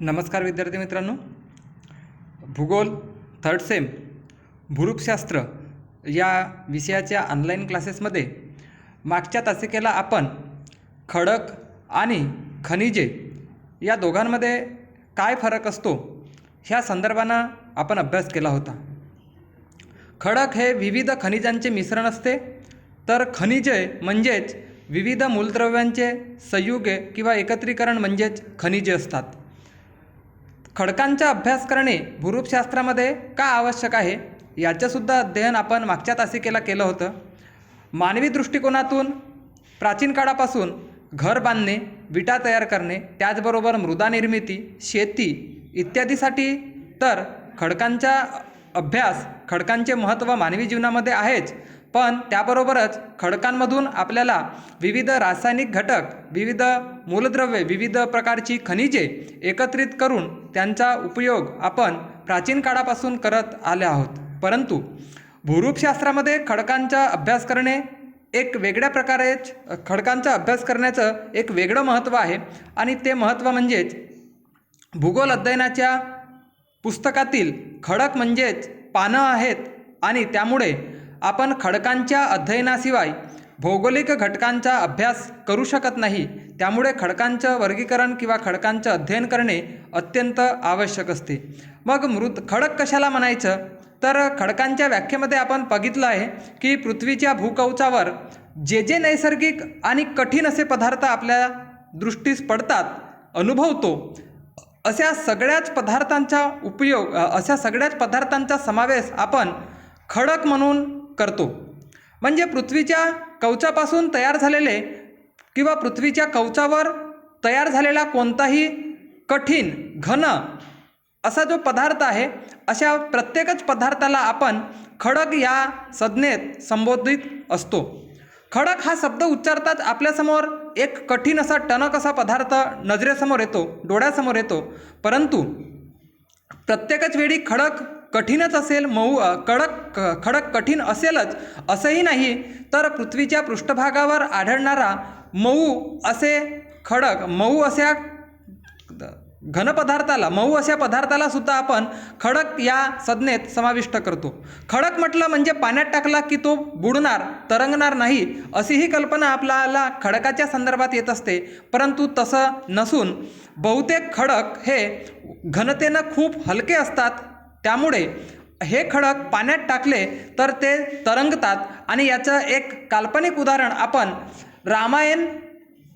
नमस्कार विद्यार्थी मित्रांनो, भूगोल थर्ड सेम भूरूपशास्त्र या विषयाच्या ऑनलाईन क्लासेसमध्ये मागच्या तासिकेला आपण खडक आणि खनिजे या दोघांमध्ये काय फरक असतो ह्या संदर्भानं आपण अभ्यास केला होता. खडक हे विविध खनिजांचे मिश्रण असते, तर खनिजे म्हणजेच विविध मूलद्रव्यांचे संयुगे किंवा एकत्रीकरण म्हणजेच खनिजे असतात. खडकांचा अभ्यास करणे भूरूपशास्त्रामध्ये का आवश्यक आहे याचंसुद्धा अध्ययन आपण मागच्या तासिकेला केलं होतं. मानवी दृष्टिकोनातून प्राचीन काळापासून घर बांधणे, विटा तयार करणे, त्याचबरोबर मृदा निर्मिती, शेती इत्यादीसाठी तर खडकांचा अभ्यास, खडकांचे महत्त्व मानवी जीवनामध्ये आहेच, पण त्याबरोबरच खडकांमधून आपल्याला विविध रासायनिक घटक, विविध मूलद्रव्ये, विविध प्रकारची खनिजे एकत्रित करून त्यांचा उपयोग आपण प्राचीन काळापासून करत आले आहोत. परंतु भूरूपशास्त्रामध्ये खडकांचा अभ्यास करणे एक वेगळ्या प्रकारे खडकांचा अभ्यास करण्याचं एक वेगळं महत्त्व आहे आणि ते महत्त्व म्हणजेच भूगोल अध्ययनाच्या पुस्तकातील खडक म्हणजेच पानं आहेत आणि त्यामुळे आपण खडकांच्या अध्ययनाशिवाय भौगोलिक घटकांचा अभ्यास करू शकत नाही. त्यामुळे खडकांचं वर्गीकरण किंवा खडकांचं अध्ययन करणे अत्यंत आवश्यक असते. मग खडक कशाला म्हणायचं, तर खडकांच्या व्याख्येमध्ये आपण बघितलं आहे की पृथ्वीच्या भूकवचावर जे जे नैसर्गिक आणि कठीण असे पदार्थ आपल्या दृष्टीस पडतात, अनुभवतो, अशा सगळ्याच पदार्थांचा समावेश आपण खडक म्हणून करतो. म्हणजे पृथ्वीच्या कवचापासून तयार झालेले किंवा पृथ्वीच्या कवचावर तयार झालेला कोणताही कठीण, घन असा जो पदार्थ आहे, अशा प्रत्येकच पदार्थाला आपण खडक या संज्ञेत संबोधित असतो. खडक हा शब्द उच्चारताच आपल्यासमोर एक कठीण असा टणक असा पदार्थ नजरेसमोर येतो, डोळ्यासमोर येतो. परंतु प्रत्येकच वेळी खडक कठीणच असेल, खडक कठीण असेलच असंही नाही, तर पृथ्वीच्या पृष्ठभागावर आढळणारा मऊ असे खडक, मऊ अशा घनपदार्थाला, मऊ अशा पदार्थाला सुद्धा आपण खडक या संज्ञेत समाविष्ट करतो. खडक म्हटलं म्हणजे पाण्यात टाकला की तो बुडणार, तरंगणार नाही, अशी ही कल्पना आपल्याला खडकाच्या संदर्भात येत असते. परंतु तसं नसून बहुतेक खडक हे घनतेनं खूप हलके असतात. त्यामुळे हे खडक पाण्यात टाकले तर ते तरंगतात आणि याचं एक काल्पनिक उदाहरण आपण रामायण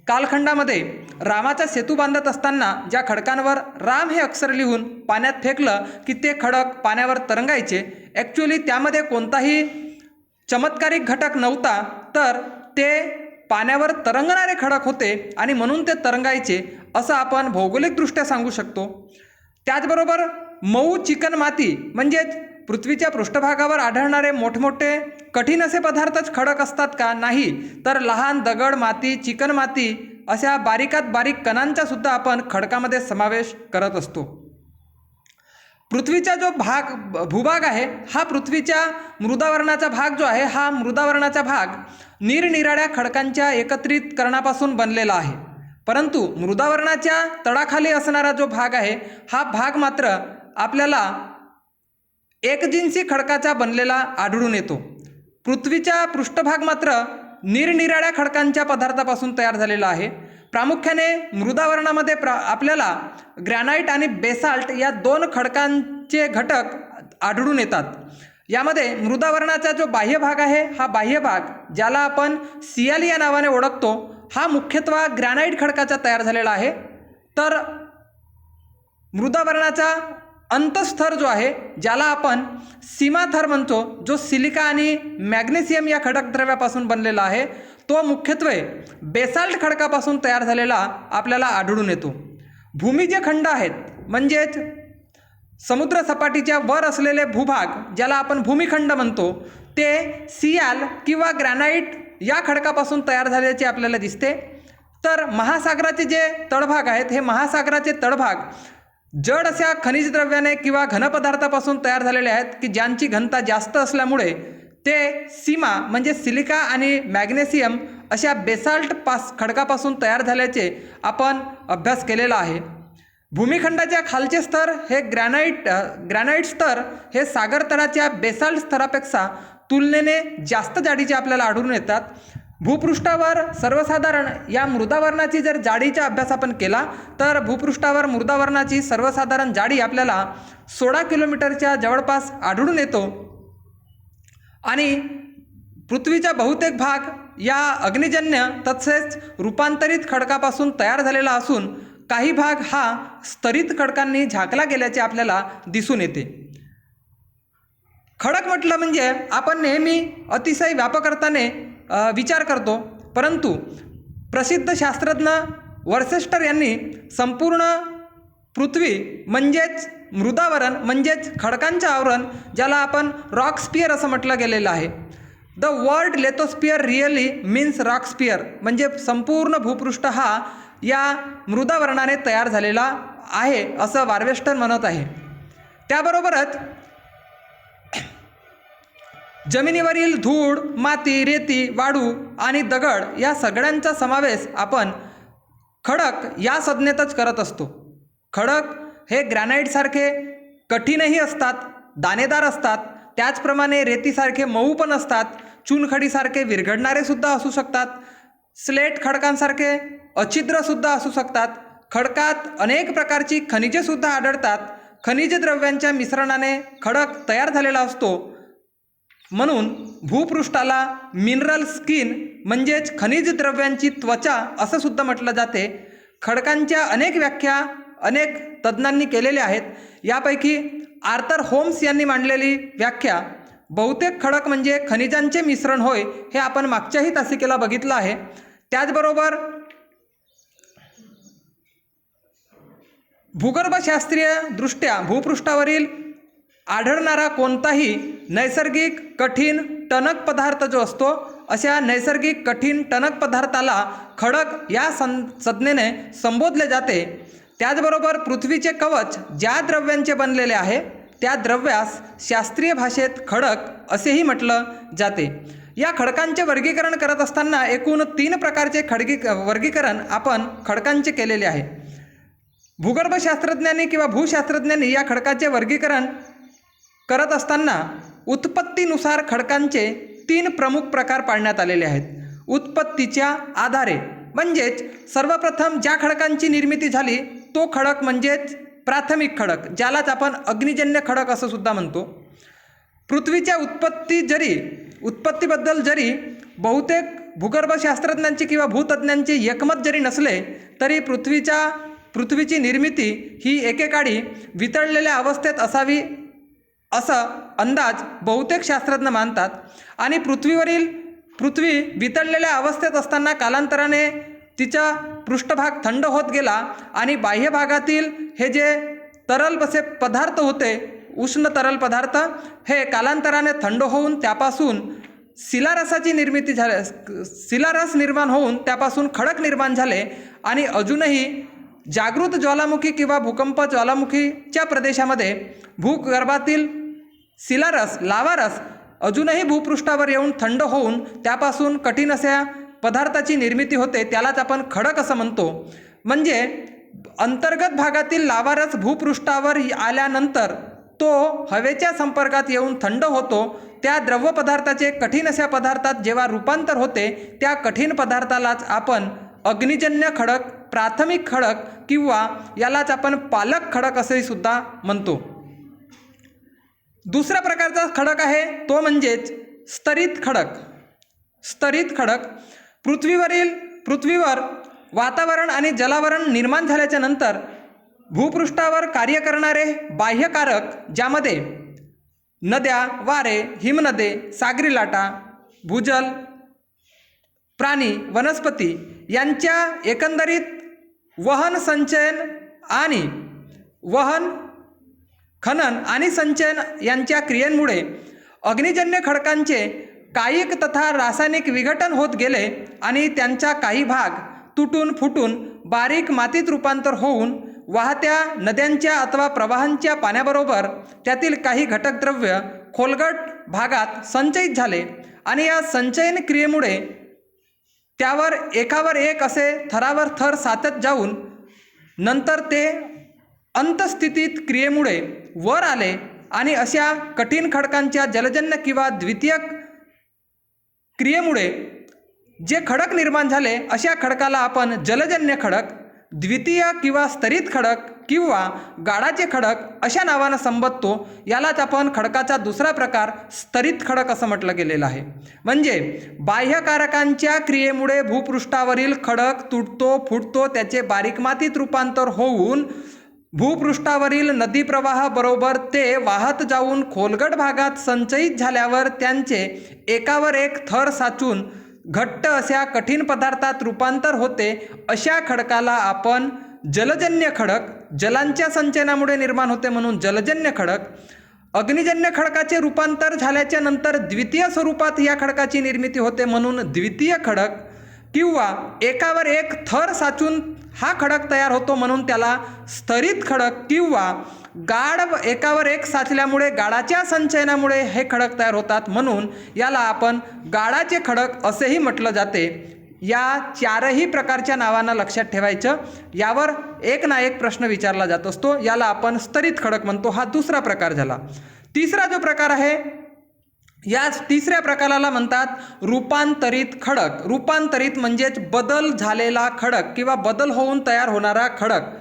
कालखंडामध्ये रामाचा सेतू बांधत असताना ज्या खडकांवर राम हे अक्षर लिहून पाण्यात फेकलं की ते खडक पाण्यावर तरंगायचे. ॲक्च्युली त्यामध्ये कोणताही चमत्कारिक घटक नव्हता, तर ते पाण्यावर तरंगणारे खडक होते आणि म्हणून ते तरंगायचे, असं आपण भौगोलिकदृष्ट्या सांगू शकतो. त्याचबरोबर मऊ चिकन माती म्हणजेच पृथ्वीच्या पृष्ठभागावर आढळणारे मोठमोठे कठीण असे पदार्थच खडक असतात का? नाही, तर लहान दगड, माती, चिकन माती अशा बारीकात बारीक कणांचा सुद्धा आपण खडकामध्ये समावेश करत असतो. पृथ्वीचा जो भूभाग आहे, हा पृथ्वीच्या मृदावरणाचा भाग जो आहे, हा मृदावरणाचा भाग निरनिराळ्या खडकांच्या एकत्रितकरणापासून बनलेला आहे. परंतु मृदावरणाच्या तळाखाली असणारा जो भाग आहे, हा भाग मात्र आपल्याला एकजिन्सी खडकाचा बनलेला आढळून येतो. पृथ्वीचा पृष्ठभाग मात्र निरनिराळ्या खडकांच्या पदार्थापासून तयार झालेला आहे. प्रामुख्याने मृदावरणामध्ये आपल्याला ग्रॅनाइट आणि बेसाल्ट या दोन खडकांचे घटक आढळून येतात. यामध्ये मृदावरणाचा जो बाह्य भाग आहे, हा बाह्य भाग ज्याला आपण सियाली या नावाने ओळखतो, हा मुख्यत्वे ग्रॅनाइट खडकाचा तयार झालेला आहे. तर मृदावरणाचा अंतस्तर जो आहे, ज्याला आपण सीमा थर म्हणतो, जो सिलिका आणि मॅग्नेशियम या खडकद्रव्यापासून बनलेला आहे, तो मुख्यत्वे बेसाल्ट खडकापासून तयार झालेला आपल्याला आढळून येतो. भूमिज खंड आहेत, म्हणजेच समुद्र सपाटीच्या वर असलेले भूभाग ज्याला आपण भूमिखंड म्हणतो, ते सियाल किंवा ग्रॅनाइट या खडकापासून तयार झाल्याचे आपल्याला दिसते. तर महासागराचे जे तळभाग आहेत, हे महासागराचे तळभाग जड अशा खनिज द्रव्याने किंवा घनपदार्थापासून तयार झालेले आहेत की ज्यांची घनता जास्त असल्यामुळे ते सीमा म्हणजे सिलिका आणि मॅग्नेशियम अशा बेसाल्ट खडकापासून तयार झाल्याचे आपण अभ्यास केलेला आहे. भूमिखंडाच्या खालचे स्तर हे ग्रॅनाइट स्तर हे सागर तळाच्या बेसाल्ट स्तरापेक्षा तुलनेने जास्त जाडीचे आपल्याला आढळून येतात. भूपृष्ठावर सर्वसाधारण या मृदावरणाची जर जाडीचा अभ्यास आपण केला तर भूपृष्ठावर मृदावरणाची सर्वसाधारण जाडी आपल्याला 16 किलोमीटरच्या जवळपास आढळून येतो आणि पृथ्वीचा बहुतेक भाग या अग्निजन्य तसेच रूपांतरित खडकापासून तयार झालेला असून काही भाग हा स्तरित खडकांनी झाकला गेल्याचे आपल्याला दिसून येते. खडक म्हटलं म्हणजे आपण नेहमी अतिशय व्यापकर्थाने विचार करतो, परंतु प्रसिद्ध शास्त्रज्ञ वर्सेस्टर यांनी संपूर्ण पृथ्वी म्हणजेच मृदावरण म्हणजेच खडकांचे आवरण, ज्याला आपण रॉकस्पियर असं म्हटलं गेलेलं आहे. द वर्ड लेथोस्पियर रिअली मीन्स रॉकस्पियर, म्हणजे संपूर्ण भूपृष्ठ हा या मृदावरणाने तयार झालेला आहे असं वार्वेस्टर म्हणत आहे. त्याबरोबरच जमिनीवरील धूळ, माती, रेती, वाळू आणि दगड या सगळ्यांचा समावेश आपण खडक या संज्ञेतच करत असतो. खडक हे ग्रॅनाइटसारखे कठीणही असतात, दाणेदार असतात, त्याचप्रमाणे रेतीसारखे मऊ पण असतात, चुनखडीसारखे विरघडणारे सुद्धा असू शकतात, स्लेट खडकांसारखे अछिद्रसुद्धा असू शकतात. खडकात अनेक प्रकारची खनिजेसुद्धा आढळतात. खनिज द्रव्यांच्या मिश्रणाने खडक तयार झालेला असतो. म्हणून भूपृष्ठाला मिनरल स्किन म्हणजेच खनिज द्रव्यांची त्वचा असं सुद्धा म्हटलं जाते. खडकांच्या अनेक व्याख्या अनेक तज्ज्ञांनी केलेल्या आहेत. यापैकी आर्थर होम्स यांनी मांडलेली व्याख्या बहुतेक खडक म्हणजे खनिजांचे मिश्रण होय, हे आपण मागच्याही तासिकेला बघितलं आहे. त्याचबरोबर भूगर्भशास्त्रीय दृष्ट्या भूपृष्ठावरील आढळणारा कोणताही नैसर्गिक कठीण टणक पदार्थ जो असतो, अशा नैसर्गिक कठीण टणक पदार्थाला खडक या संज्ञेने संबोधले जाते. त्याचबरोबर पृथ्वीचे कवच ज्या द्रव्यांचे बनलेले आहे त्या द्रव्यास शास्त्रीय भाषेत खडक असेही म्हटलं जाते. या खडकांचे वर्गीकरण करत असताना एकूण 3 प्रकारचे वर्गीकरण आपण खडकांचे केलेले आहे. भूगर्भशास्त्रज्ञांनी किंवा भूशास्त्रज्ञांनी या खडकाचे वर्गीकरण करत असताना उत्पत्तीनुसार खडकांचे 3 प्रमुख प्रकार पाडण्यात आलेले आहेत. उत्पत्तीच्या आधारे म्हणजेच सर्वप्रथम ज्या खडकांची निर्मिती झाली तो खडक म्हणजेच प्राथमिक खडक, ज्यालाच आपण अग्निजन्य खडक असं सुद्धा म्हणतो. पृथ्वीच्या उत्पत्तीबद्दल जरी बहुतेक भूगर्भशास्त्रज्ञांची किंवा भूतज्ञांचे एकमत जरी नसले तरी पृथ्वीची निर्मिती ही एकेकाळी वितळलेल्या अवस्थेत असावी असं अंदाज बहुतेक शास्त्रज्ञ मानतात. आणि पृथ्वी वितळलेल्या अवस्थेत असताना कालांतराने तिचा पृष्ठभाग थंड होत गेला आणि बाह्य भागातील हे जे तरल असे पदार्थ होते, उष्ण तरल पदार्थ, हे कालांतराने थंड होऊन त्यापासून शिलारस निर्माण होऊन त्यापासून खडक निर्माण झाले. आणि अजूनही जागृत ज्वालामुखी किंवा भूकंप ज्वालामुखीच्या प्रदेशामध्ये भूगर्भातील लावारस अजूनही भूपृष्ठावर येऊन थंड होऊन त्यापासून कठीण अशा पदार्थाची निर्मिती होते, त्यालाच आपण खडक असं म्हणतो. म्हणजे अंतर्गत भागातील लावारस भूपृष्ठावर आल्यानंतर तो हवेच्या संपर्कात येऊन थंड होतो. त्या द्रव पदार्थाचे कठीण अशा पदार्थात जेव्हा रूपांतर होते त्या कठीण पदार्थालाच आपण अग्निजन्य खडक, प्राथमिक खडक किंवा यालाच आपण पालक खडक असेही सुद्धा म्हणतो. दुसऱ्या प्रकारचा खडक आहे तो म्हणजेच स्तरित खडक. पृथ्वीवर वातावरण आणि जलावरण निर्माण झाल्याच्या नंतर भूपृष्ठावर कार्य करणारे बाह्यकारक, ज्यामध्ये नद्या, वारे, हिमनदे, सागरी लाटा, भूजल, प्राणी, वनस्पती यांच्या एकंदरीत खनन आणि संचयन यांच्या क्रियेमुळे अग्निजन्य खडकांचे कायिक तथा रासायनिक विघटन होत गेले आणि त्यांचा काही भाग तुटून फुटून बारीक मातीत रूपांतर होऊन वाहत्या नद्यांच्या अथवा प्रवाहांच्या पाण्याबरोबर त्यातील काही घटक द्रव्य खोलगट भागात संचयित झाले आणि या संचयन क्रियेमुळे त्यावर एकावर एक असे थरावर थर साचत जाऊन नंतर ते अंतस्थितीत क्रियेमुळे वर आले आणि अशा कठीण खडकांच्या जलजन्य किंवा द्वितीय क्रियेमुळे जे खडक निर्माण झाले अशा खडकाला आपण जलजन्य खडक, द्वितीय किंवा स्तरित खडक किंवा गाळाचे खडक अशा नावानं संबोधतो. यालाच आपण खडकाचा दुसरा प्रकार स्तरित खडक असं म्हटलं गेलेलं आहे. म्हणजे बाह्यकारकांच्या क्रियेमुळे भूपृष्ठावरील खडक तुटतो, फुटतो, त्याचे बारीक मातीत रूपांतर होऊन भूपृष्ठावरील नदी प्रवाहाबरोबर ते वाहत जाऊन खोलगट भागात संचयित झाल्यावर त्यांचे एकावर एक थर साचून घट्ट अशा कठीण पदार्थात रूपांतर होते. अशा खडकाला आपण जलजन्य खडक, जलांच्या संचयनामुळे निर्माण होते म्हणून जलजन्य खडक. अग्निजन्य खडकाचे रूपांतर झाल्याच्या नंतर द्वितीय स्वरूपात या खडकाची निर्मिती होते म्हणून द्वितीय खडक, किंवा एकावर एक थर साचून हा खडक तयार होतो म्हणून त्याला स्तरित खडक, किंवा गाळ एकावर एक साचल्यामुळे गाळाच्या संचयनामुळे हे खडक तयार होतात म्हणून याला आपण गाळाचे खडक असेही म्हटलं जाते. या चारही प्रकारच्या नावांना लक्षात ठेवायचं. यावर एक ना एक प्रश्न विचारला जात असतो. याला आपण स्तरित खडक म्हणतो. हा दुसरा प्रकार झाला. तिसरा जो प्रकार आहे, या तिसऱ्या प्रकाराला म्हणतात रूपांतरित खडक. रूपांतरित म्हणजेच बदल झालेला खडक किंवा बदल होऊन तयार होणारा खडक.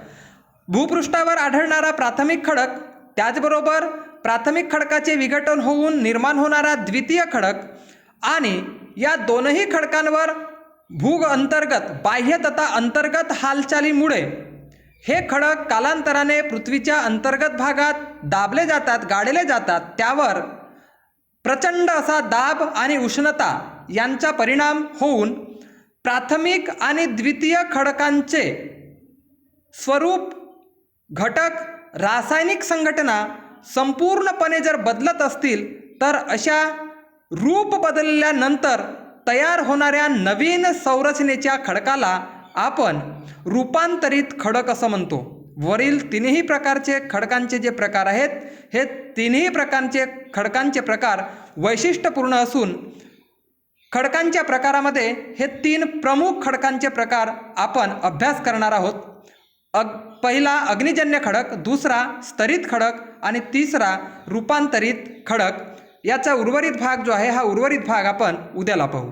भूपृष्ठावर आढळणारा प्राथमिक खडक, त्याचबरोबर प्राथमिक खडकाचे विघटन होऊन निर्माण होणारा द्वितीय खडक, आणि या दोनही खडकांवर भूग अंतर्गत, बाह्य तथा अंतर्गत हालचालीमुळे हे खडक कालांतराने पृथ्वीच्या अंतर्गत भागात दाबले जातात, गाडले जातात. त्यावर प्रचंड असा दाब आणि उष्णता यांचा परिणाम होऊन प्राथमिक आणि द्वितीय खडकांचे स्वरूप, घटक, रासायनिक संघटना संपूर्णपणे जर बदलत असतील तर अशा रूप बदलल्यानंतर तयार होणाऱ्या नवीन संरचनेच्या खडकाला आपण रूपांतरित खडक असं म्हणतो. वरील तिन्ही प्रकारचे खडकांचे जे प्रकार आहेत, हे तिन्ही प्रकारचे खडकांचे प्रकार वैशिष्ट्यपूर्ण असून खडकांच्या प्रकारामध्ये हे 3 प्रमुख खडकांचे प्रकार आपण अभ्यास करणार आहोत. पहिला अग्निजन्य खडक, दुसरा स्तरित खडक आणि तिसरा रूपांतरित खडक. याचा उर्वरित भाग जो आहे, हा उर्वरित भाग आपण उद्याला पाहू.